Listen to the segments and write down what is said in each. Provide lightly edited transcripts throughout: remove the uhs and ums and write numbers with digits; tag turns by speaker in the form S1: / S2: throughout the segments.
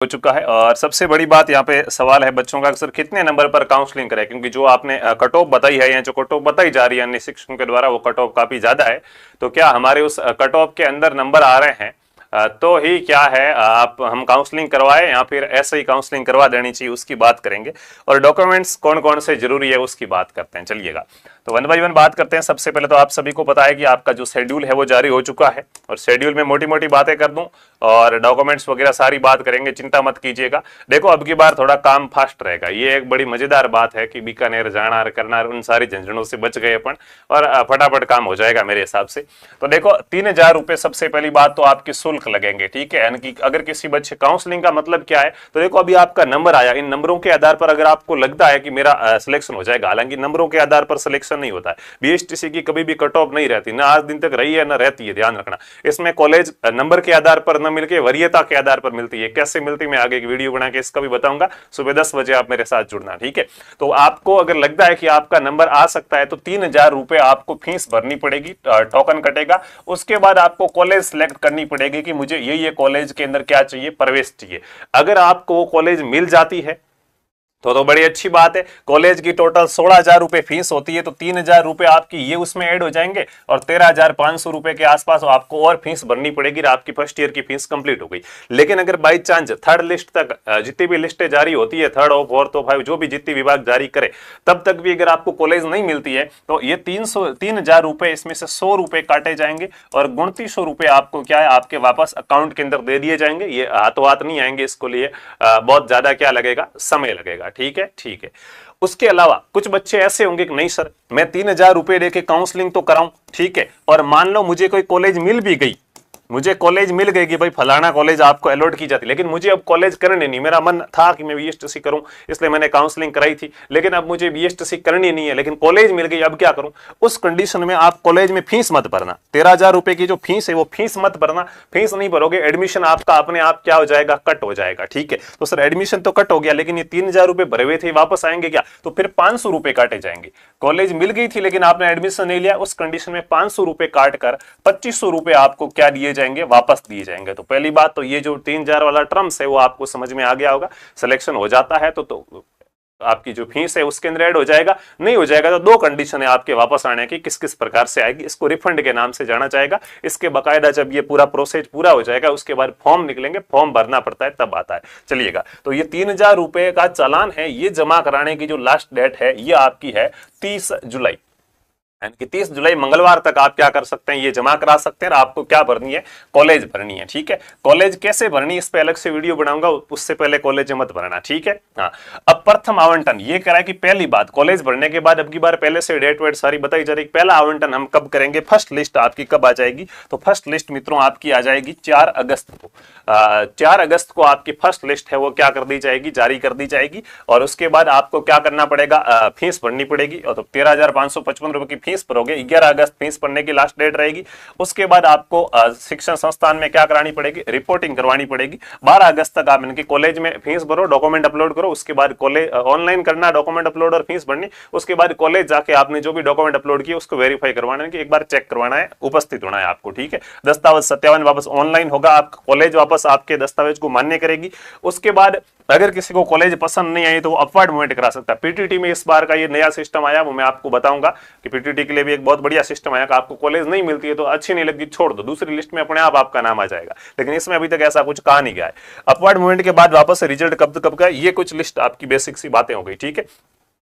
S1: हो चुका है। और सबसे बड़ी बात यहाँ पे सवाल है बच्चों का, सर कितने नंबर पर काउंसलिंग करें, क्योंकि जो आपने कट ऑफ बताई है या जो कट ऑफ बताई जा रही है अन्य शिक्षकों के द्वारा वो कट ऑफ काफी ज्यादा है। तो क्या हमारे उस कट ऑफ के अंदर नंबर आ रहे हैं तो ही क्या है आप हम काउंसलिंग करवाएं या फिर ऐसे ही काउंसलिंग करवा देनी चाहिए, उसकी बात करेंगे। और डॉक्यूमेंट्स कौन कौन से जरूरी है उसकी बात करते हैं। चलिएगा तो वन बाई वन बात करते हैं। सबसे पहले तो आप सभी को पता है कि आपका जो शेड्यूल है वो जारी हो चुका है, और शेड्यूल में मोटी मोटी बातें कर दूं और डॉक्यूमेंट्स वगैरह सारी बात करेंगे, चिंता मत कीजिएगा। देखो अब की बार थोड़ा काम फास्ट रहेगा, ये एक बड़ी मजेदार बात है कि बीकानेर जाना करना उन सारी झंझटों से बच गए अपन, और फटाफट काम हो जाएगा मेरे हिसाब से। तो देखो 3000 रुपए सबसे पहली बात तो आपके शुल्क लगेंगे, ठीक है। यानी कि अगर किसी बच्चे काउंसलिंग का मतलब क्या है, तो देखो अभी आपका नंबर आया, इन नंबरों के आधार पर अगर आपको लगता है कि मेरा सिलेक्शन हो जाएगा, हालांकि नंबरों के आधार पर सिलेक्शन नहीं होता है। बीएसटीसी की कभी भी कट ऑफ नहीं रहती, ना आज दिन तक रही है ना रहती है, ध्यान रखना। इसमें कॉलेज नंबर के आधार पर न मिलकर वरीयता के आधार पर मिलती है। कैसे मिलती है मैं आगे एक वीडियो बना के इसका भी बताऊंगा, सुबह 10 बजे आप मेरे साथ जुड़ना, ठीक है। तो आपको अगर लगता है कि आपका नंबर आ सकता है तो 3000 रुपए आपको फीस भरनी पड़ेगी, टोकन कटेगा। उसके बाद आपको कॉलेज सिलेक्ट करनी पड़ेगी कि मुझे ये कॉलेज के अंदर क्या चाहिए, प्रवेश चाहिए। अगर आपको वो कॉलेज मिल जाती है तो बड़ी अच्छी बात है। कॉलेज की टोटल 16,000 रुपए फीस होती है, तो 3,000 रुपए आपकी ये उसमें ऐड हो जाएंगे, और 13,500 रुपए के आसपास आपको और फीस भरनी पड़ेगी, आपकी फर्स्ट ईयर की फीस कंप्लीट हो गई। लेकिन अगर बाई चांस थर्ड लिस्ट तक जितनी भी लिस्टें जारी होती है, थर्ड और फोर्थ और फाइव जो भी जितनी विभाग जारी करे, तब तक भी अगर आपको कॉलेज नहीं मिलती है तो ये 3,000 रुपए इसमें से 100 रुपए काटे जाएंगे, और 2900 रुपए आपको क्या है आपके वापस अकाउंट के अंदर दे दिए जाएंगे। ये हाथों हाथ नहीं आएंगे, इसको लिए बहुत ज्यादा क्या लगेगा, समय लगेगा, ठीक है, ठीक है। उसके अलावा कुछ बच्चे ऐसे होंगे कि नहीं सर मैं 3,000 रुपए देके काउंसलिंग तो कराऊं, ठीक है, और मान लो मुझे कोई कॉलेज मिल भी गई, मुझे कॉलेज मिल गई कि भाई फलाना कॉलेज आपको अलॉट की जाती, लेकिन मुझे अब कॉलेज करने नहीं, मेरा मन था कि मैं बीएसटीसी करूं इसलिए मैंने काउंसलिंग कराई थी, लेकिन अब मुझे बीएसटीसी करनी नहीं है, लेकिन कॉलेज मिल गई, अब क्या करूं। उस कंडीशन में आप कॉलेज में फीस मत भरना। 13,000 रुपए की जो फीस है वो फीस मत भरना। फीस नहीं भरोगे एडमिशन आपका अपने आप क्या हो जाएगा, कट हो जाएगा, ठीक है। तो सर एडमिशन तो कट हो गया, लेकिन ये 3,000 रुपए भरे हुए थे वापस आएंगे क्या, तो फिर 500 रुपए काटे जाएंगे। कॉलेज मिल गई थी लेकिन आपने एडमिशन नहीं लिया, उस कंडीशन में 500 रुपए काट कर 2500 रुपए आपको क्या दिए जाएंगे, वापस दिए जाएंगे। तो पहली बात तो ये जो 3,000 वाला टर्म्स है वो आपको समझ में आ गया होगा। सिलेक्शन हो जाता है तो आपकी जो फीस है उसके अंदर ऐड हो जाएगा, नहीं हो जाएगा तो दो कंडीशन है आपके वापस आने की, किस किस प्रकार से आएगी, इसको रिफंड के नाम से जाना जाएगा। इसके बकायदा जब ये पूरा प्रोसेस पूरा हो जाएगा उसके बाद फॉर्म निकलेंगे, फॉर्म भरना पड़ता है तब आता है। चलिएगा तो ये 3,000 रुपए का चालान है, ये जमा कराने की जो लास्ट डेट है ये आपकी है 30 जुलाई, यानी कि 30 जुलाई मंगलवार तक आप क्या कर सकते हैं, ये जमा करा सकते हैं। आपको क्या भरनी है, कॉलेज भरनी है, ठीक है। कॉलेज कैसे भरनी है इस पे अलग से वीडियो बनाऊंगा, उससे पहले कॉलेज मत भरना, ठीक है। हाँ अब प्रथम आवंटन ये करा कि पहली बात कॉलेज भरने के बाद अब की बार पहले से डेट वेट सारी बताई जा रही। पहला आवंटन हम कब करेंगे, फर्स्ट लिस्ट आपकी कब आ जाएगी, तो फर्स्ट लिस्ट मित्रों आपकी आ जाएगी 4 अगस्त को। 4 अगस्त को आपकी फर्स्ट लिस्ट है वो क्या कर दी जाएगी, जारी कर दी जाएगी। और उसके बाद आपको क्या करना पड़ेगा, फीस भरनी पड़ेगी, और तो 13,555 रुपए की फीस भरोगे। 11 अगस्त फीस भरने की लास्ट डेट रहेगी। उसके बाद आपको शिक्षण संस्थान में क्या करानी पड़ेगी, रिपोर्टिंग करवानी पड़ेगी। 12 अगस्त तक आप इनकी कॉलेज में फीस भरो, डॉक्यूमेंट अपलोड करो। उसके बाद कॉलेज ऑनलाइन करना, डॉक्यूमेंट अपलोड और फीस भरनी। उसके बाद कॉलेज जाके आपने जो भी डॉक्यूमेंट अपलोड किए उसको वेरीफाई करवाना है, कि एक बार चेक करवाना है, उपस्थित होना है आपको, ठीक है। दस्तावेज सत्यापन वापस ऑनलाइन होगा, आपका कॉलेज वापस आपके दस्तावेज को मान्य करेगी। उसके बाद अगर किसी को कॉलेज पसंद नहीं आई तो वो अपवर्ड मूवमेंट करा सकता है। पीटीटी में इस बार का ये नया सिस्टम आया, वो मैं आपको बताऊंगा कि पीटीटी के लिए भी एक बहुत बढ़िया सिस्टम आया कि आपको कॉलेज नहीं मिलती है तो अच्छी नहीं लगती छोड़ दो, दूसरी लिस्ट में अपने आप आपका नाम आ जाएगा। लेकिन इसमें अभी तक ऐसा कुछ कहा नहीं गया है। अपवर्ड मूवमेंट के बाद वापस रिजल्ट कब का, ये कुछ लिस्ट आपकी बेसिक सी बातें हो गई, ठीक है।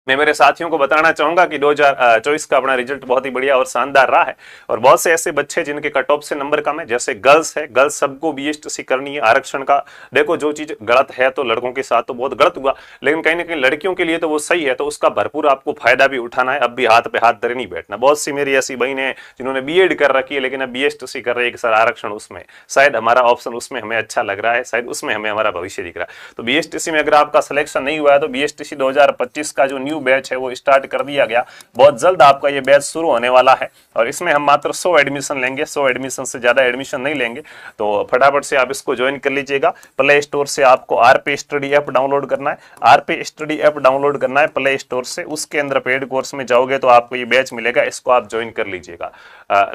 S1: मैं मेरे साथियों को बताना चाहूंगा कि 2024 का अपना रिजल्ट बहुत ही बढ़िया और शानदार रहा है, और बहुत से ऐसे बच्चे जिनके कट ऑफ से नंबर कम है, जैसे गर्ल्स है, गर्ल्स सबको बीएसटीसी करनी है। आरक्षण का देखो जो चीज गलत है तो लड़कों के साथ तो बहुत गलत हुआ, लेकिन कहीं ना कहीं लड़कियों के लिए तो वो सही है, तो उसका भरपूर आपको फायदा भी उठाना है। अब भी हाथ पे हाथ धरे नहीं बैठना। बहुत सी मेरी ऐसी बहनें हैं जिन्होंने बीएड कर रखी है लेकिन अब बीएसटीसी कर रही है कि सर आरक्षण उसमें शायद हमारा ऑप्शन उसमें हमें अच्छा लग रहा है, शायद उसमें हमें हमारा भविष्य दिख रहा है। तो बीएसटीसी में अगर आपका सिलेक्शन नहीं हुआ है तो बीएसटीसी 2025 का जो न्यू न्यू बैच है वो स्टार्ट कर दिया गया। बहुत जल्द आपका ये बैच शुरू होने वाला है और इसमें हम मात्र 100 एडमिशन लेंगे, 100 एडमिशन से ज्यादा एडमिशन नहीं लेंगे। तो फटाफट से आप इसको ज्वाइन कर लीजिएगा। प्ले स्टोर से आपको आरपी स्टडी ऐप डाउनलोड करना है, आरपी स्टडी ऐप डाउनलोड करना है प्ले स्टोर से। उसके अंदर पेड कोर्स में जाओगे तो आपको ये बैच मिलेगा, इसको आप ज्वाइन कर लीजिएगा।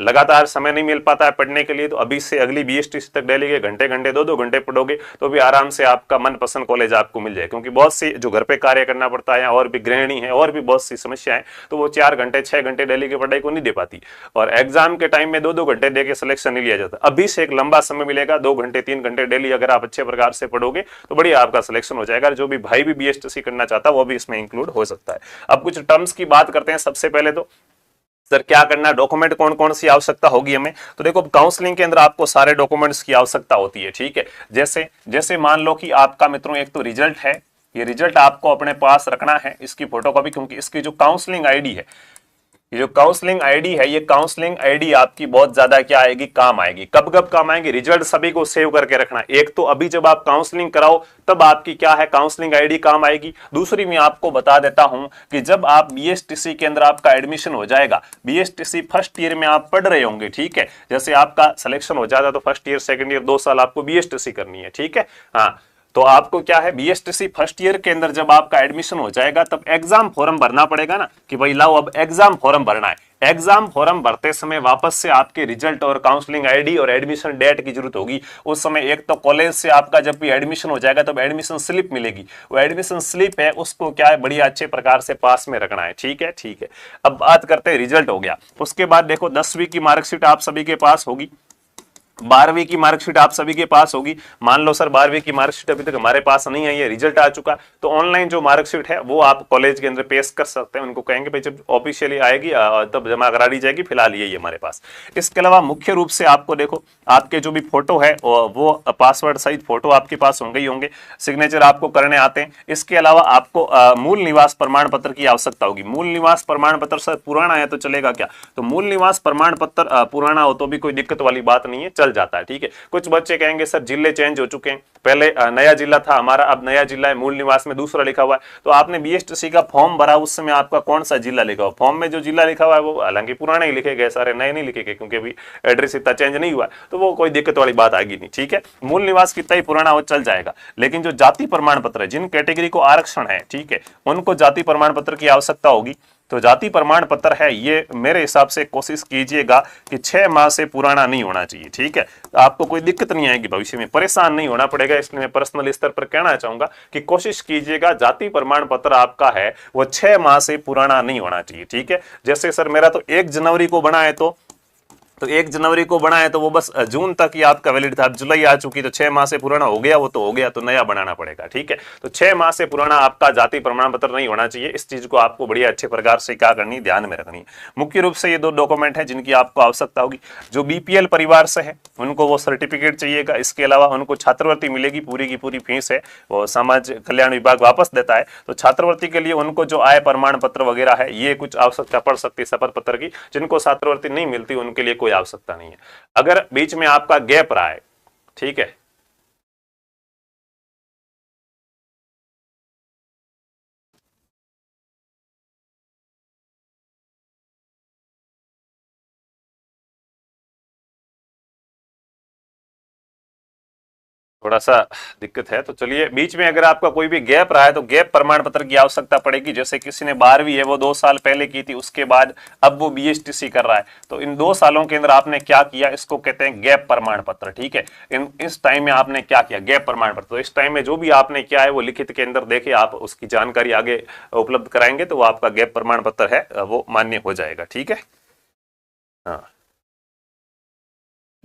S1: लगातार समय नहीं मिल पाता है पढ़ने के लिए, तो अभी से अगली बीएसटीसी तक डेली के घंटे घंटे 2-2 घंटे पढ़ोगे तो भी आराम से आपका मनपसंद कॉलेज आपको मिल जाए। क्योंकि बहुत सी जो घर पे कार्य करना पड़ता है और भी गृहिणी है और भी बहुत सी समस्याएं, तो वो 4 घंटे 6 घंटे डेली की पढ़ाई को नहीं दे पाती और एग्जाम के टाइम में 2-2 घंटे देके सिलेक्शन नहीं लिया जाता। अभी से एक लंबा समय मिलेगा, 2 घंटे 3 घंटे डेली अगर आप अच्छे प्रकार से पढ़ोगे तो बढ़िया आपका सिलेक्शन हो जाएगा। जो भी भाई भी बीएसटीसी करना चाहता है वो भी इसमें इंक्लूड हो सकता है। अब कुछ टर्म्स की बात करते हैं। सबसे पहले तो सर क्या करना, डॉक्यूमेंट कौन कौन सी आवश्यकता होगी हमें, तो देखो काउंसलिंग के अंदर आपको सारे डॉक्यूमेंट्स की आवश्यकता होती है, ठीक है। जैसे जैसे मान लो कि आपका मित्रों एक तो रिजल्ट है, ये रिजल्ट आपको अपने पास रखना है, इसकी फोटोकॉपी, क्योंकि इसकी जो काउंसलिंग आईडी है, ये जो काउंसलिंग आईडी है, ये काउंसलिंग आईडी आपकी बहुत ज्यादा क्या आएगी, काम आएगी। कब कब काम आएगी, रिजल्ट सभी को सेव करके रखना। एक तो अभी जब आप काउंसलिंग कराओ तब आपकी क्या है, काउंसलिंग आईडी काम आएगी। दूसरी मैं आपको बता देता हूं कि जब आप बीएसटीसी के अंदर आपका एडमिशन हो जाएगा, बीएसटीसी फर्स्ट ईयर में आप पढ़ रहे होंगे, ठीक है, जैसे आपका सिलेक्शन हो जाता तो फर्स्ट ईयर सेकंड ईयर 2 साल आपको बीएसटीसी करनी है, ठीक है। हाँ, तो आपको क्या है, बीएसटीसी फर्स्ट ईयर के अंदर जब आपका एडमिशन हो जाएगा तब एग्जाम फॉर्म भरना पड़ेगा ना, कि भाई लाओ अब एग्जाम फॉर्म भरना है। एग्जाम फॉर्म भरते समय वापस से आपके रिजल्ट और काउंसलिंग आईडी और एडमिशन डेट की जरूरत होगी। उस समय एक तो कॉलेज से आपका जब भी एडमिशन हो जाएगा तब एडमिशन स्लिप मिलेगी, वो एडमिशन स्लिप है उसको क्या है, बढ़िया अच्छे प्रकार से पास में रखना है, ठीक है, ठीक है। अब बात करते हैं, रिजल्ट हो गया, उसके बाद देखो 10वीं की मार्कशीट आप सभी के पास होगी, 12वीं की मार्कशीट आप सभी के पास होगी। मान लो सर 12वीं की मार्कशीट अभी तक हमारे पास नहीं आई है, रिजल्ट आ चुका, तो ऑनलाइन जो मार्कशीट है वो आप कॉलेज के अंदर पेश कर सकते हैं। उनको कहेंगे भाई जब ऑफिशियली आएगी तब जमा करा दी जाएगी, फिलहाल यही हमारे पास। इसके अलावा मुख्य रूप से आपको देखो आपके जो भी फोटो है वो पासवर्ड सहित फोटो आपके पास होंगे ही होंगे, सिग्नेचर आपको करने आते हैं। इसके अलावा आपको मूल निवास प्रमाण पत्र की आवश्यकता होगी। मूल निवास प्रमाण पत्र सर पुराना है तो चलेगा क्या, तो मूल निवास प्रमाण पत्र पुराना हो तो भी कोई दिक्कत वाली बात नहीं है, जाता है, ठीक है। कुछ बच्चे कहेंगे सर जिले चेंज हो चुके हैं, पहले नया जिला था हमारा, अब नया जिला है, मूल निवास में दूसरा लिखा हुआ है। तो आपने बीएसटीसी का फॉर्म भरा, उस समय आपका कौन सा जिला लिखा हुआ, फॉर्म में जो जिला लिखा हुआ है वो हालांकि पुराने ही लिखे गए, सारे नए नहीं लिखे गए, क्योंकि अभी एड्रेस इतना चेंज नहीं हुआ, तो वो कोई दिक्कत वाली बात आएगी नहीं, ठीक है। मूल निवास कितना ही पुराना हो चल जाएगा। लेकिन जो जाति प्रमाण पत्र है, जिन कैटेगरी को आरक्षण है, ठीक है, उनको जाति प्रमाण पत्र की आवश्यकता होगी। तो जाति प्रमाण पत्र है ये मेरे हिसाब से कोशिश कीजिएगा कि 6 माह से पुराना नहीं होना चाहिए, ठीक है। आपको कोई दिक्कत नहीं आएगी, भविष्य में परेशान नहीं होना पड़ेगा। इसलिए मैं पर्सनल स्तर पर कहना चाहूंगा कि कोशिश कीजिएगा जाति प्रमाण पत्र आपका है वो 6 माह से पुराना नहीं होना चाहिए, ठीक है। जैसे सर मेरा तो 1 जनवरी को बना है, तो 1 जनवरी को बना है तो वो बस जून तक ही आपका वैलिड था, अब जुलाई आ चुकी तो 6 माह से पुराना हो गया, वो तो हो गया, तो नया बनाना पड़ेगा, ठीक है। तो 6 माह से पुराना आपका जाति प्रमाण पत्र नहीं होना चाहिए। इस चीज को आपको बढ़िया अच्छे प्रकार से क्या करनी, ध्यान में रखनी है। मुख्य रूप से ये 2 डॉक्यूमेंट है जिनकी आपको आवश्यकता होगी। जो बीपीएल परिवार से है उनको वो सर्टिफिकेट चाहिएगा। इसके अलावा उनको छात्रवृत्ति मिलेगी, पूरी की पूरी फीस है वो समाज कल्याण विभाग वापस देता है। तो छात्रवृत्ति के लिए उनको जो आय प्रमाण पत्र वगैरह है ये कुछ आवश्यकता पड़ सकती है शपथ पत्र की। जिनको छात्रवृत्ति नहीं मिलती उनके लिए कोई आवश्यकता नहीं है। अगर बीच में आपका गैप रहा है, ठीक है, थोड़ा सा दिक्कत है, तो चलिए बीच में अगर आपका कोई भी गैप रहा है तो गैप प्रमाण पत्र की आवश्यकता पड़ेगी। जैसे किसी ने 12वीं है वो 2 साल पहले की थी, उसके बाद अब वो बीएसटीसी कर रहा है, तो इन 2 सालों के अंदर आपने क्या किया, इसको कहते हैं गैप प्रमाण पत्र, ठीक है। इस टाइम में आपने क्या किया, गैप प्रमाण पत्र। तो इस टाइम में जो भी आपने किया है वो लिखित के अंदर देखे, आप उसकी जानकारी आगे उपलब्ध कराएंगे तो वो आपका गैप प्रमाण पत्र है वो मान्य हो जाएगा, ठीक है। हाँ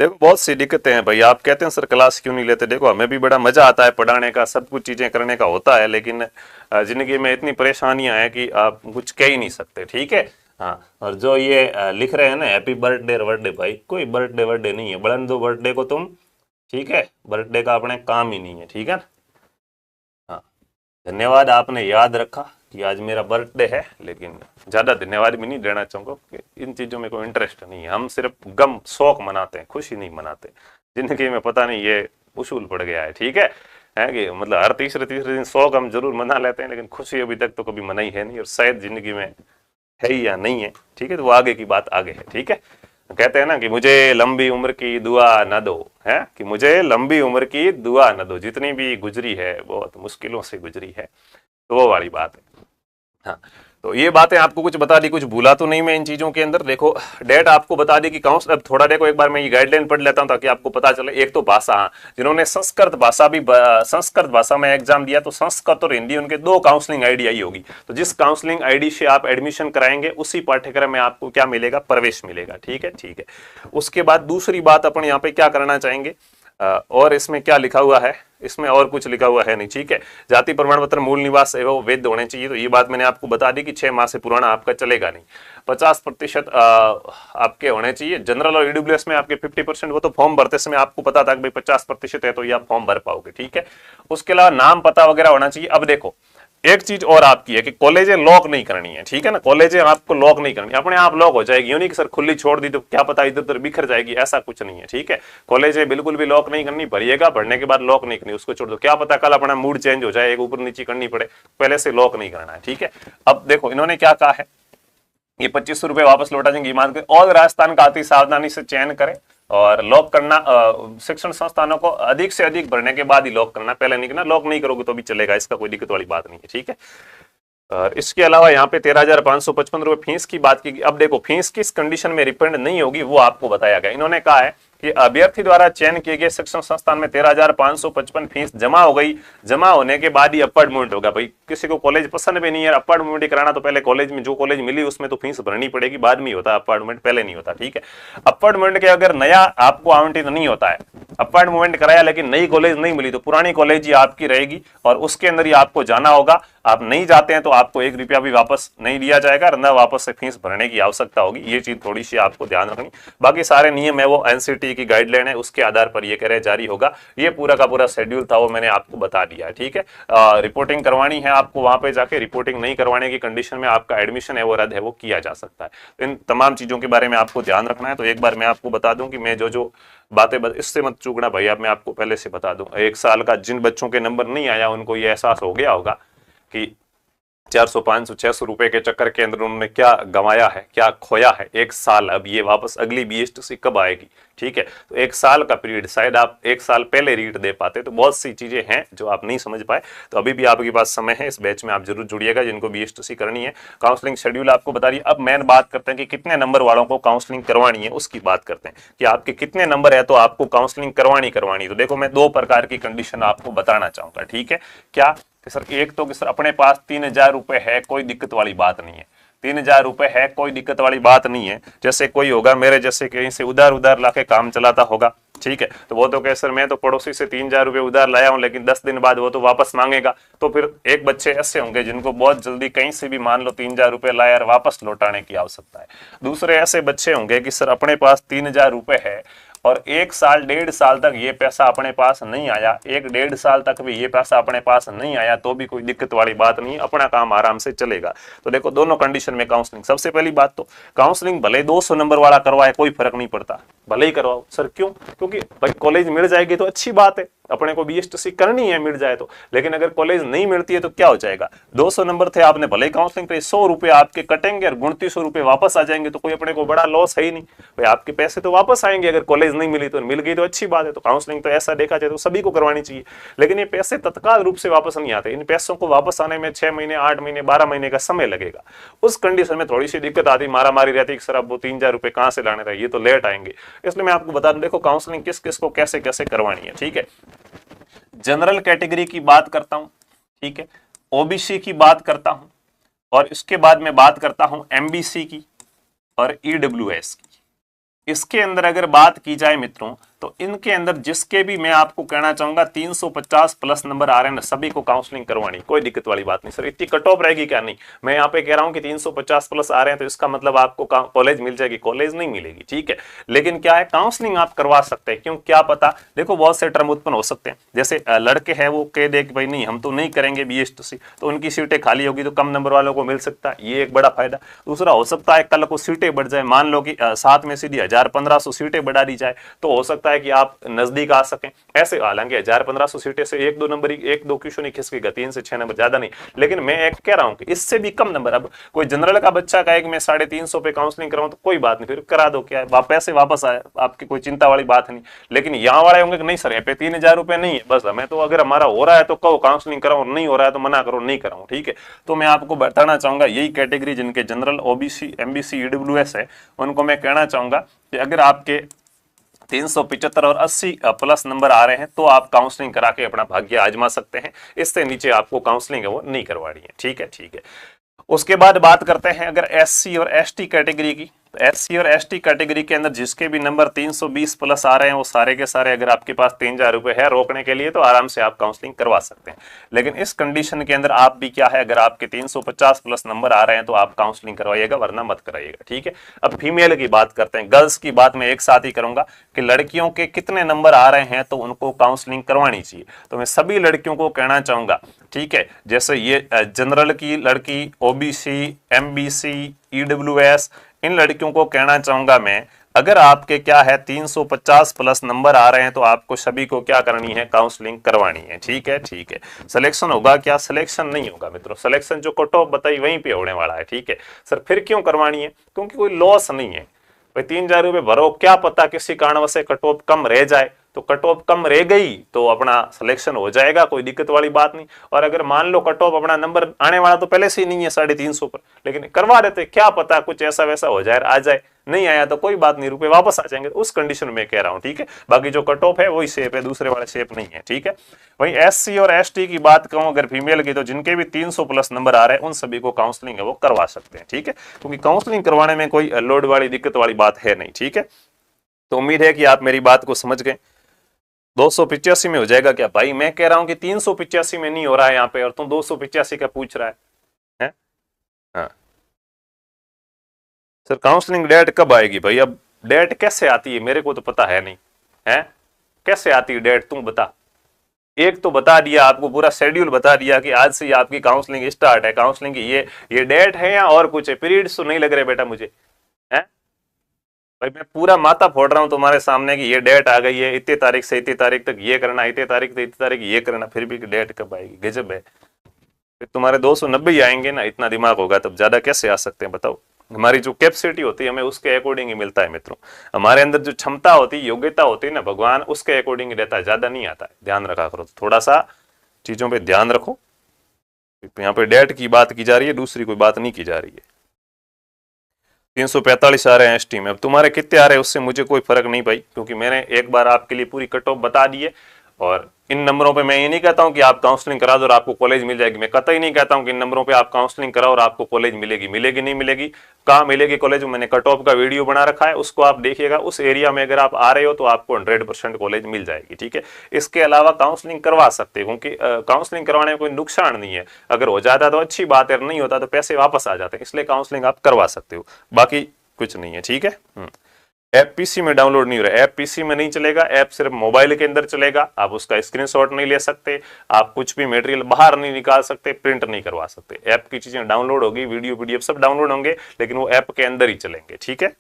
S1: देखो बहुत सी दिक्कतें हैं भाई, आप कहते हैं सर क्लास क्यों नहीं लेते, देखो हमें भी बड़ा मजा आता है पढ़ाने का, सब कुछ चीजें करने का होता है, लेकिन जिंदगी में इतनी परेशानियां हैं कि आप कुछ कह ही नहीं सकते, ठीक है। हाँ, और जो ये लिख रहे हैं ना हैप्पी बर्थडे बर्थडे, भाई कोई बर्थडे बर्थडे नहीं है, बढ़न दो बर्थडे को तुम, ठीक है, बर्थडे का अपने काम ही नहीं है, ठीक है ना। हाँ धन्यवाद, आपने याद रखा कि आज मेरा बर्थडे है, लेकिन ज़्यादा धन्यवाद भी नहीं देना चाहूँगा कि इन चीज़ों में कोई इंटरेस्ट नहीं है। हम सिर्फ गम शौक मनाते हैं, खुशी नहीं मनाते। जिंदगी में पता नहीं ये उसूल पड़ गया है, ठीक है। है कि मतलब हर तीसरे तीसरे दिन शौक हम जरूर मना लेते हैं, लेकिन खुशी अभी तक तो कभी मनाई है नहीं, और शायद जिंदगी में है ही या नहीं है। ठीक है, तो वो आगे की बात आगे है। ठीक है, कहते हैं ना कि मुझे लंबी उम्र की दुआ न दो, है कि मुझे लंबी उम्र की दुआ न दो, जितनी भी गुजरी है बहुत मुश्किलों से गुजरी है, तो वो वाली बात है। हाँ, तो ये बातें आपको कुछ बता दी, कुछ भूला तो नहीं मैं इन चीजों के अंदर। देखो डेट आपको बता दी कि काउंस, अब थोड़ा देखो एक बार मैं ये गाइडलाइन पढ़ लेता हूं ताकि आपको पता चले। एक तो भाषा, हाँ, जिन्होंने संस्कृत भाषा में एग्जाम दिया तो संस्कृत और हिंदी उनके 2 काउंसलिंग आईडी आई होगी। तो जिस काउंसलिंग आईडी से आप एडमिशन कराएंगे उसी पाठ्यक्रम में आपको क्या मिलेगा, प्रवेश मिलेगा। ठीक है, ठीक है। उसके बाद दूसरी बात अपन यहाँ पे क्या करना चाहेंगे, और इसमें क्या लिखा हुआ है, इसमें और कुछ लिखा हुआ है नहीं। ठीक है, जाति प्रमाण पत्र, मूल निवास एवं वैध होने चाहिए। तो ये बात मैंने आपको बता दी कि 6 माह से पुराना आपका चलेगा नहीं। 50% आपके होने चाहिए। जनरल और ईडब्ल्यूएस में आपके 50%, वो तो फॉर्म भरते समय आपको पता था कि भाई 50% है तो ये आप फॉर्म भर पाओगे। ठीक है, उसके अलावा नाम पता वगैरह होना चाहिए। अब देखो एक चीज और आपकी है कि कॉलेजें लॉक नहीं करनी है। ठीक है ना, कॉलेजें आपको लॉक नहीं करनी, अपने आप लॉक हो जाएगी। यूं नहीं कि सर खुली छोड़ दी तो क्या पता इधर उधर बिखर जाएगी, ऐसा कुछ नहीं है। ठीक है, कॉलेजें बिल्कुल भी लॉक नहीं करनी, भरिएगा, भरने के बाद लॉक नहीं करनी, उसको छोड़ दो, क्या पता कल अपना मूड चेंज हो जाए, एक ऊपर नीचे करनी पड़े, पहले से लॉक नहीं करना है। ठीक है, अब देखो इन्होंने क्या कहा है, ये 2500 रुपए वापस लौटा देंगे ईमान के, और राजस्थान का अति सावधानी से चयन करें, और लॉक करना शिक्षण संस्थानों को अधिक से अधिक भरने के बाद ही लॉक करना, पहले नहीं करना। लॉक नहीं करोगे तो भी चलेगा, इसका कोई दिक्कत वाली बात नहीं है। ठीक है, और इसके अलावा यहाँ पे 13,555 रुपए फीस की बात की। अब देखो फीस किस कंडीशन में रिफंड नहीं होगी वो आपको बताया गया। इन्होंने कहा है कि अभ्यर्थी द्वारा चयन किए गए शिक्षण संस्थान में 13,555 फीस जमा हो गई, जमा होने के बाद ही अपर्ड मूवमेंट होगा। भाई किसी को कॉलेज पसंद भी नहीं है, अपर्ड मूवमेंट कराना, तो पहले कॉलेज में जो कॉलेज मिली उसमें तो फीस भरनी पड़ेगी, बाद में होता है अपर्ड मूवमेंट, पहले नहीं होता। ठीक है, अपर्ड मूवमेंट के अगर नया आपको आवंटित नहीं होता है, अपर्ड मूवमेंट कराया लेकिन नई कॉलेज नहीं मिली, तो पुरानी कॉलेज ही आपकी रहेगी और उसके अंदर ही आपको जाना होगा। आप नहीं जाते हैं तो आपको 1 रुपया भी वापस नहीं दिया जाएगा, न वापस से फीस भरने की आवश्यकता होगी। ये चीज थोड़ी सी आपको ध्यान रखनी। बाकी सारे नियम है वो एनसीटी की गाइडलाइन है, उसके आधार पर ये कह रहे जारी होगा। ये पूरा का पूरा शेड्यूल था वो मैंने आपको बता दिया है। ठीक है, रिपोर्टिंग करवानी है आपको, वहां पे जाके रिपोर्टिंग नहीं करवाने की कंडीशन में आपका एडमिशन है वो रद्द है, वो किया जा सकता है। तो इन तमाम चीजों के बारे में आपको ध्यान रखना है। तो एक बार मैं आपको बता दूं कि मैं जो बातें इससे मत चूकना भाई, अब मैं आपको पहले से बता दूं। 1 साल का जिन बच्चों के नंबर नहीं आया उनको ये एहसास हो गया होगा कि 400, 500, 600 रुपए के चक्कर के अंदर उन्होंने क्या गंवाया है, क्या खोया है। 1 साल, अब ये वापस अगली BSTC कब आएगी। ठीक है, तो 1 साल का पीरियड, शायद आप 1 साल पहले रीट दे पाते, तो बहुत सी चीजें हैं जो आप नहीं समझ पाए। तो अभी भी आपके पास समय है, इस बैच में आप जरूर जुड़िएगा जिनको BSTC करनी है। काउंसलिंग शेड्यूल आपको बता रही है। अब मेन बात करते हैं कि कितने नंबर वालों को काउंसलिंग करवानी है, उसकी बात करते हैं कि आपके कितने नंबर है तो आपको काउंसलिंग करवानी। तो देखो मैं 2 प्रकार की कंडीशन आपको बताना चाहूंगा। ठीक है, क्या कि सर एक तो कि सर अपने पास 3,000 रुपए है, कोई दिक्कत वाली बात नहीं है। 3,000 रुपए है, कोई दिक्कत वाली बात नहीं है। जैसे कोई होगा मेरे जैसे कहीं से उधार लाके काम चलाता होगा, ठीक है, तो वो तो कहे सर मैं तो पड़ोसी से 3,000 रुपए उधार लाया हूं, लेकिन 10 दिन बाद वो तो वापस मांगेगा। तो फिर एक बच्चे ऐसे होंगे जिनको बहुत जल्दी कहीं से भी मान लो 3,000 रुपए लाया और वापस लौटाने की आवश्यकता है। दूसरे ऐसे बच्चे होंगे कि सर अपने पास 3,000 रुपए है और 1 साल 1.5 साल तक ये पैसा अपने पास नहीं आया, 1-1.5 साल तक भी ये पैसा अपने पास नहीं आया, तो भी कोई दिक्कत वाली बात नहीं, अपना काम आराम से चलेगा। तो देखो दोनों कंडीशन में काउंसलिंग, सबसे पहली बात तो काउंसलिंग भले 200 नंबर वाला करवाए कोई फर्क नहीं पड़ता, भले ही करवाओ। सर क्यों? क्योंकि भाई कॉलेज मिल जाएगी तो अच्छी बात है, अपने को BSTC करनी है मिल जाए तो, लेकिन अगर कॉलेज नहीं मिलती है तो क्या हो जाएगा? 200 नंबर थे, आपने भले ही काउंसलिंग करी, 100 रुपए आपके कटेंगे और 2900 रुपए वापस आ जाएंगे, तो कोई अपने को बड़ा लॉस है ही नहीं भाई, आपके पैसे तो वापस आएंगे। अगर कॉलेज नहीं मिली तो मिल गई तो अच्छी बात है। तो काउंसलिंग तो ऐसा देखा जाए तो सभी को करवानी चाहिए, लेकिन ये पैसे तत्काल रूप से वापस नहीं आते। इन पैसों को वापस आने में 6 महीने, 8 महीने, 12 महीने का समय लगेगा। उस कंडीशन में थोड़ी सी दिक्कत आती, मारामारी रहती कि सर अब वो 3,000 रुपए कहां से लाने रहे, ये तो लेट आएंगे। इसलिए मैं आपको बता दूं, देखो काउंसलिंग किस किस को कैसे कैसे करवानी है। ठीक है, जनरल कैटेगरी की बात करता हूं, ठीक है, OBC की बात करता हूं, और इसके बाद मैं बात करता हूं MBC की और EWS की। इसके अंदर अगर बात की जाए मित्रों, तो इनके अंदर जिसके भी मैं आपको कहना चाहूंगा 350 प्लस नंबर आ रहे हैं, सभी को काउंसलिंग करवानी, कोई दिक्कत वाली बात नहीं। सर इतनी कट ऑफ रहेगी क्या? नहीं, मैं यहाँ पे कह रहा हूं कि 350 प्लस आ रहे हैं तो इसका मतलब आपको कॉलेज मिल जाएगी, कॉलेज नहीं मिलेगी। ठीक है, लेकिन क्या है, काउंसलिंग आप करवा सकते हैं। क्यों? क्या पता, देखो बहुत से टर्म उत्पन्न हो सकते हैं। जैसे लड़के हैं वो कह दे कि भाई नहीं हम तो नहीं करेंगे BSTC, तो उनकी सीटें खाली होगी तो कम नंबर वालों को मिल सकता है, ये एक बड़ा फायदा। दूसरा हो सकता है कल को सीटें बढ़ जाए, मान लो कि 7 में सीधी 1000-1500 सीटें बढ़ा दी जाए, तो हो सकता है है कि आप नजदीक आ सकें। ऐसे हालांकि 1000-1500 सीटें से एक दो क्वेश्चन ही खिसकेगा, 3 से 6 नंबर, ज्यादा नहीं। लेकिन मैं एक कह रहा हूं कि इससे भी कम नंबर, अब कोई जनरल का बच्चा कहे कि मैं 350 पे काउंसलिंग कराऊं तो कोई बात नहीं, फिर करा दो, क्या है, पैसे वापस आए, आपकी कोई चिंता वाली बात नहीं। लेकिन यहाँ वाले होंगे कि नहीं सर, पे 3000 रुपए नहीं है, बस हमें तो अगर हमारा हो रहा है तो कहो काउंसलिंग कराओ, नहीं हो रहा है तो मना करो, नहीं कराऊं, ठीक है। तो मैं आपको बताना चाहूंगा यही कैटेगरी जिनके जनरल, ओबीसी, एमबीसी, ईडब्ल्यूएस है, उनको मैं कहना चाहूंगा कि अगर आपके 375 और 80 प्लस नंबर आ रहे हैं तो आप काउंसलिंग करा के अपना भाग्य आजमा सकते हैं। इससे नीचे आपको काउंसलिंग है वो नहीं करवानी है, ठीक है, ठीक है। उसके बाद बात करते हैं अगर एससी और एसटी कैटेगरी की। तो एससी और एसटी कैटेगरी के अंदर जिसके भी नंबर 320 प्लस आ रहे हैं वो सारे के सारे, अगर आपके पास 3000 रुपए है रोकने के लिए तो आराम से आप काउंसलिंग करवा सकते हैं। लेकिन इस कंडीशन के अंदर आप भी क्या है, अगर आपके 350 प्लस नंबर आ रहे हैं तो आप काउंसलिंग करवाइएगा, वरना मत कराइएगा, ठीक है। अब फीमेल की बात करते हैं, गर्ल्स की बात मैं एक साथ ही करूंगा कि लड़कियों के कितने नंबर आ रहे हैं तो उनको काउंसलिंग करवानी चाहिए। तो मैं सभी लड़कियों को कहना चाहूंगा, ठीक है, जैसे ये जनरल की लड़की, ओबीसी, एमबीसी, ईडब्ल्यूएस, इन लड़कियों को कहना चाहूंगा मैं, अगर आपके क्या है 350 प्लस नंबर आ रहे हैं तो आपको सभी को क्या करनी है, काउंसलिंग करवानी है, ठीक है, ठीक है। सिलेक्शन होगा क्या? सिलेक्शन नहीं होगा मित्रों, सिलेक्शन जो कट ऑफ बताई वहीं पे होने वाला है, ठीक है। सर फिर क्यों करवानी है? क्योंकि कोई लॉस नहीं है भाई, 3000 रुपए भरो, क्या पता किसी कारणवश से कट ऑफ कम रह जाए, तो कट ऑफ कम रह गई तो अपना सिलेक्शन हो जाएगा, कोई दिक्कत वाली बात नहीं। और अगर मान लो कट ऑफ अपना नंबर आने वाला तो पहले से ही नहीं है 350 पर, लेकिन करवा देते, क्या पता कुछ ऐसा वैसा हो जाए, आ जाए, नहीं आया तो कोई बात नहीं, रुपए वापस आ जाएंगे, उस कंडीशन में कह रहा हूं, ठीक है। बाकी जो कट ऑफ है वही शेप है, दूसरे वाले शेप नहीं है, ठीक है। वहीं एससी और एसटी की बात कहूं अगर फीमेल की, तो जिनके भी 300 प्लस नंबर आ रहे हैं उन सभी को काउंसलिंग है वो करवा सकते हैं, ठीक है। क्योंकि काउंसलिंग करवाने में कोई लोड वाली दिक्कत वाली बात है नहीं, ठीक है। तो उम्मीद है कि आप मेरी बात को समझ गए। 285 में हो जाएगा क्या? भाई मैं कह रहा हूं कि 385 में नहीं हो रहा है यहाँ पे, और तुम 285 का पूछ रहा है? हाँ सर, काउंसलिंग डेट कब आएगी? भाई अब डेट कैसे आती है, मेरे को तो पता है नहीं है, कैसे आती है डेट, तुम बता। एक तो बता दिया आपको, पूरा शेड्यूल बता दिया कि आज से आपकी काउंसलिंग स्टार्ट है, काउंसलिंग की ये डेट है या और कुछ है? पीरियड्स तो नहीं लग रहे बेटा मुझे, है भाई। मैं पूरा माथा फोड़ रहा हूं तुम्हारे सामने कि ये डेट आ गई है, इतनी तारीख से इतनी तारीख तक ये करना, इतनी तारीख से इतनी तारीख ये करना, फिर भी डेट कब आएगी? गजब है। फिर तुम्हारे 290 ही आएंगे ना, इतना दिमाग होगा तब, ज्यादा कैसे आ सकते हैं बताओ। हमारी जो कैपेसिटी होती है हमें उसके अकॉर्डिंग ही मिलता है मित्रों, हमारे अंदर जो क्षमता होती है, योग्यता होती है ना, भगवान उसके अकॉर्डिंग ही रहता है, ज्यादा नहीं आता है। ध्यान रखा करो, थोड़ा सा चीजों पे ध्यान रखो। यहाँ पे डेट की बात की जा रही है, दूसरी कोई बात नहीं की जा रही है। 345 आ रहे हैं एसटी में, अब तुम्हारे कितने आ रहे हैं उससे मुझे कोई फर्क नहीं भाई, क्योंकि मैंने एक बार आपके लिए पूरी कट ऑफ बता दी है। और इन नंबरों पे मैं ये नहीं कहता हूं कि आप काउंसलिंग करा दो और आपको कॉलेज मिल जाएगी, मैं कतई नहीं कहता हूं कि इन नंबरों पे आप काउंसलिंग कराओ और आपको कॉलेज मिलेगी, नहीं मिलेगी। कहाँ मिलेगी कॉलेज? मैंने कट ऑफ का वीडियो बना रखा है, उसको आप देखिएगा। उस एरिया में अगर आप आ रहे हो तो आपको 100% कॉलेज मिल जाएगी, ठीक है। इसके अलावा काउंसलिंग करवा सकते हो, क्योंकि काउंसलिंग करवाने में कोई नुकसान नहीं है, अगर हो जाता तो अच्छी बात है, नहीं होता तो पैसे वापस आ जाते हैं, इसलिए काउंसलिंग आप करवा सकते हो, बाकी कुछ नहीं है, ठीक है। ऐप पीसी में डाउनलोड नहीं हो रहा है, ऐप पीसी में नहीं चलेगा, ऐप सिर्फ मोबाइल के अंदर चलेगा। आप उसका स्क्रीनशॉट नहीं ले सकते, आप कुछ भी मटेरियल बाहर नहीं निकाल सकते, प्रिंट नहीं करवा सकते। ऐप की चीजें डाउनलोड होगी, वीडियो पीडीएफ सब डाउनलोड होंगे, लेकिन वो ऐप के अंदर ही चलेंगे, ठीक है।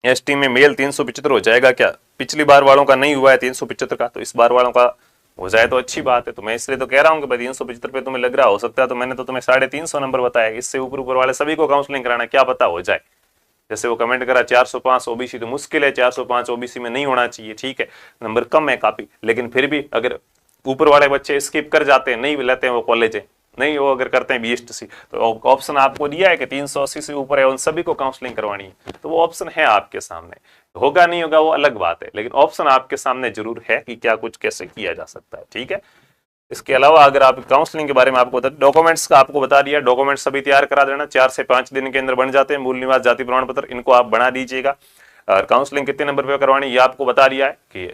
S1: एसटी में मेल 375 हो जाएगा क्या? पिछली बार वालों का नहीं हुआ है 375 का, तो इस बार वालों का हो जाए तो अच्छी बात है। तो मैं इसलिए तो कह रहा हूँ कि भाई 375 पे तुम्हें लग रहा हो सकता है, तो मैंने तो तुम्हें 350 नंबर बताया, इससे ऊपर ऊपर वाले सभी को काउंसलिंग कराना, क्या पता हो जाए। जैसे वो कमेंट करा 405 ओबीसी, तो मुश्किल है, 405 ओबीसी में नहीं होना चाहिए, ठीक है, नंबर कम है काफी, लेकिन फिर भी अगर ऊपर वाले बच्चे स्किप कर जाते हैं, नहीं लेते हैं वो कॉलेज है, नहीं वो अगर करते हैं बीएसटीसी, तो ऑप्शन आपको दिया है कि 380 से ऊपर है उन सभी को काउंसलिंग करवानी है, तो वो ऑप्शन है आपके सामने। होगा नहीं होगा वो अलग बात है, लेकिन ऑप्शन आपके सामने जरूर है कि क्या कुछ कैसे किया जा सकता है, ठीक है। इसके अलावा अगर आप काउंसलिंग के बारे में आपको डॉक्यूमेंट्स का आपको बता दिया, डॉक्यूमेंट्स सभी तैयार करा देना, 4 से 5 दिन के अंदर बन जाते हैं। मूल निवास जाति प्रमाण पत्र इनको आप बना दीजिएगा। और काउंसलिंग कितने नंबर पे करवानी ये आपको बता दिया है कि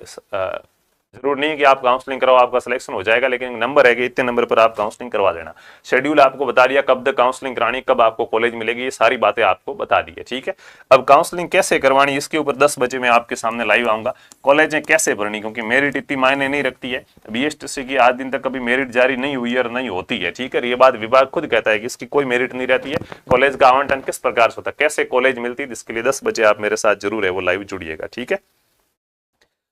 S1: जरूर नहीं है कि आप काउंसलिंग कराओ आपका सिलेक्शन हो जाएगा, लेकिन नंबर है कि इतने नंबर पर आप काउंसलिंग करवा देना। शेड्यूल आपको बता दिया कब तक काउंसलिंग करानी, कब आपको कॉलेज मिलेगी, ये सारी बातें आपको बता दी है। ठीक है, अब काउंसलिंग कैसे करवानी इसके ऊपर 10 बजे मैं आपके सामने लाइव आऊंगा। कॉलेजें कैसे भरनी, क्योंकि मेरिट इतनी मायने नहीं रखती है। BSTC की आज दिन तक कभी मेरिट जारी नहीं हुई है और नहीं होती है। ठीक है, ये बात विभाग खुद कहता है कि इसकी कोई मेरिट नहीं रहती है। कॉलेज का आवंटन किस प्रकार से होता है, कैसे कॉलेज मिलती है, इसके लिए 10 बजे आप मेरे साथ जरूर है वो लाइव जुड़िएगा। ठीक है,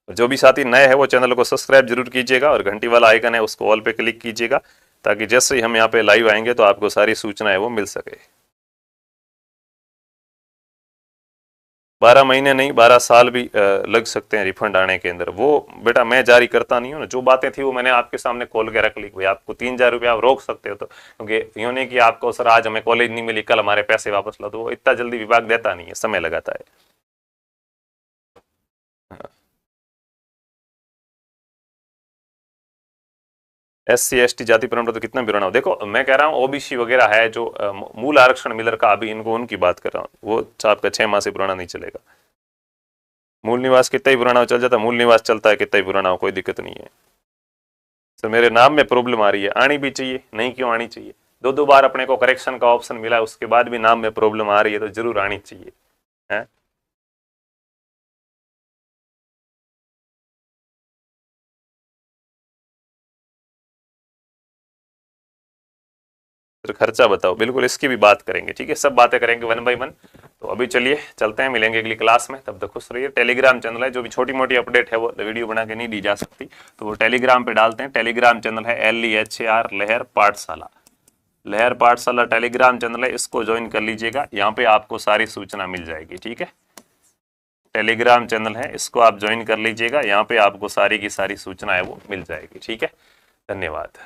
S1: जो भी साथी नए हैं वो चैनल को सब्सक्राइब जरूर कीजिएगा और घंटी वाला आइकन है उसको ऑल पे क्लिक कीजिएगा, ताकि जैसे ही हम यहाँ पे लाइव आएंगे तो आपको सारी सूचनाएं वो मिल सके। 12 महीने नहीं 12 साल भी लग सकते हैं रिफंड आने के अंदर। वो बेटा मैं जारी करता नहीं हूँ ना, जो बातें थी वो मैंने आपके सामने खोल के रख ली। भाई आपको 3,000 रुपये आप रोक सकते हो, तो क्योंकि यूँ नहीं कि आपको सर आज हमें कॉलेज नहीं मिली कल हमारे पैसे वापस ला दो, वो इतना जल्दी विभाग देता नहीं है, समय लगाता है। SC ST जाति प्रमाण पत्र कितना भी बनाओ, देखो मैं कह रहा हूँ OBC वगैरह है जो मूल आरक्षण मिल रखा अभी इनको, उनकी बात कर रहा हूँ, वो आपका 6 माह से पुराना नहीं चलेगा। मूल निवास कितना ही पुराना हो चल जाता, मूल निवास चलता है कितना ही पुराना हो, कोई दिक्कत नहीं है। तो मेरे नाम में प्रॉब्लम आ रही है, आनी भी चाहिए, नहीं क्यों आनी चाहिए, 2 बार अपने को करेक्शन का ऑप्शन मिला उसके बाद भी नाम में प्रॉब्लम आ रही है, तो जरूर आनी चाहिए है। तो खर्चा बताओ, बिल्कुल इसकी भी बात करेंगे। ठीक है, सब बातें करेंगे 1 बाय 1। तो अभी चलिए चलते हैं, मिलेंगे अगली क्लास में, तब तक खुश रहिए। टेलीग्राम चैनल है, जो भी छोटी मोटी अपडेट है वो वीडियो बना के नहीं दी जा सकती, तो वो टेलीग्राम पे डालते हैं। टेलीग्राम चैनल है LEHAR लहर पाठशाला, लहर पाठशाला टेलीग्राम चैनल है, इसको ज्वाइन कर लीजिएगा, यहाँ पे आपको सारी सूचना मिल जाएगी। ठीक है, टेलीग्राम चैनल है, इसको आप ज्वाइन कर लीजिएगा, यहाँ पे आपको सारी की सारी सूचना है वो मिल जाएगी। ठीक है, धन्यवाद।